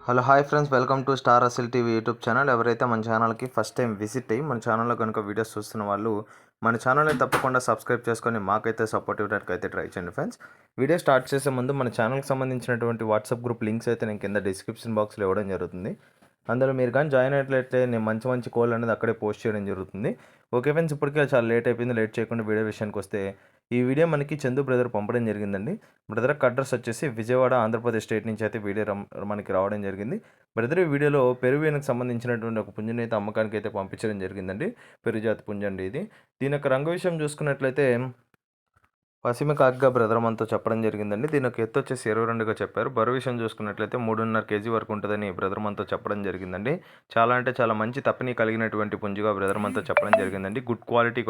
Hello hi friends, welcome to star అసెల్ TV YouTube channel. ఎవరైతే మన ఛానల్కి ఫస్ట్ టైం విజిట్ అయ్యి మన ఛానల్లో కనుక వీడియోస్ చూస్తున్న వాళ్ళు మన ఛానల్ని తప్పకుండా సబ్స్క్రైబ్ చేసుకొని మాకైతే సపోర్ట్ ఇవ్వడానికి అయితే ట్రై చేయండి ఫ్రెండ్స్. వీడియో స్టార్ట్ చేసే ముందు మన ఛానల్కి సంబంధించినటువంటి వాట్సాప్ గ్రూప్ లింక్స్ అయితే నేను కింద డిస్క్రిప్షన్ బాక్స్లో ఇవ్వడం జరుగుతుంది. అందులో మీరు కానీ జాయిన్ అయినట్లయితే నేను మంచి మంచి కోల్ అనేది అక్కడే పోస్ట్ చేయడం జరుగుతుంది. ఓకే ఫ్రెండ్స్, ఇప్పటికే చాలా లేట్ అయిపోయింది. లేట్ చేయకుండా వీడియో విషయానికి వస్తే, ఈ వీడియో మనకి చందు బ్రదర్ పంపడం జరిగిందండి. బ్రదర్ అడ్రస్ వచ్చేసి విజయవాడ, ఆంధ్రప్రదేశ్ స్టేట్ నుంచి అయితే వీడియో మనకి రావడం జరిగింది. బ్రదర్ ఈ వీడియోలో పెరువేనకు సంబంధించినటువంటి ఒక పుంజుని అయితే అమ్మకానికి అయితే పంపించడం జరిగిందండి. పెరుజాతి పుంజు అండి ఇది. దీని యొక్క రంగు విషయం చూసుకున్నట్లయితే పశ్చిమ కాగ్గా బ్రదర్ మనతో చెప్పడం జరిగిందండి. దీని యొక్క ఎత్తు వచ్చేసి 22గా చెప్పారు. బరువు విషయం చూసుకున్నట్లయితే 3.5 కేజీ వరకు ఉంటుందని బ్రదర్ మనతో చెప్పడం జరిగిందండి. చాలా అంటే చాలా మంచి తప్పని కలిగినటువంటి పుంజుగా బ్రదర్ మనతో చెప్పడం జరిగిందండి. గుడ్ క్వాలిటీ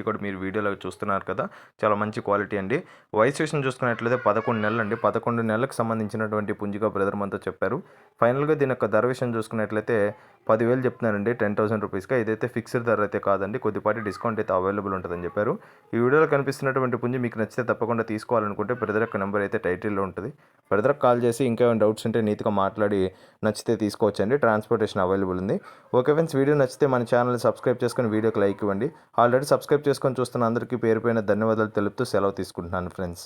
కూడా మీరు వీడియోలో చూస్తున్నారు కదా, చాలా మంచి క్వాలిటీ అండి. వయసు విషయం చూసుకున్నట్లయితే 11 నెలలు అండి. 11 నెలలకు సంబంధించినటువంటి పుంజుగా బ్రదర్ మనతో చెప్పారు. ఫైనల్గా దీని యొక్క ధర విషయం చూసుకున్నట్లయితే 10,000 చెప్తున్నారండి, 10,000 రూపీస్గా. ఇదైతే ఫిక్స్డ్ ధర అయితే కాదండి, కొద్దిపాటి డిస్కౌంట్ అయితే అవైలబుల్ ఉంటుందని చెప్పారు. ఈ వీడియోలో కనిపిస్తున్నటువంటి పుంజు మీకు నచ్చితే తప్పకుండా తీసుకోవాలనుకుంటే బ్రదర్ యొక్క నెంబర్ అయితే టైటిల్లో ఉంటుంది. బ్రదర్ కాల్ చేసి ఇంకా ఏమైనా డౌట్స్ ఉంటే నీట్గా మాట్లాడి నచ్చితే తీసుకోవచ్చండి. ట్రాన్స్పోర్టేషన్ అవైలబుల్ ఉంది. ఓకే ఫ్రెండ్స్, వీడియో నచ్చితే మన ఛానల్ని సబ్స్క్రైబ్ చేసుకొని వీడియోకి లైక్ ఇవ్వండి. ఆల్రెడీ సబ్స్క్రైబ్ చేసుకొని చూస్తున్న అందరికీ పేరు పైన ధన్యవాదాలు తెలుపుతూ సెలవు తీసుకుంటున్నాను ఫ్రెండ్స్.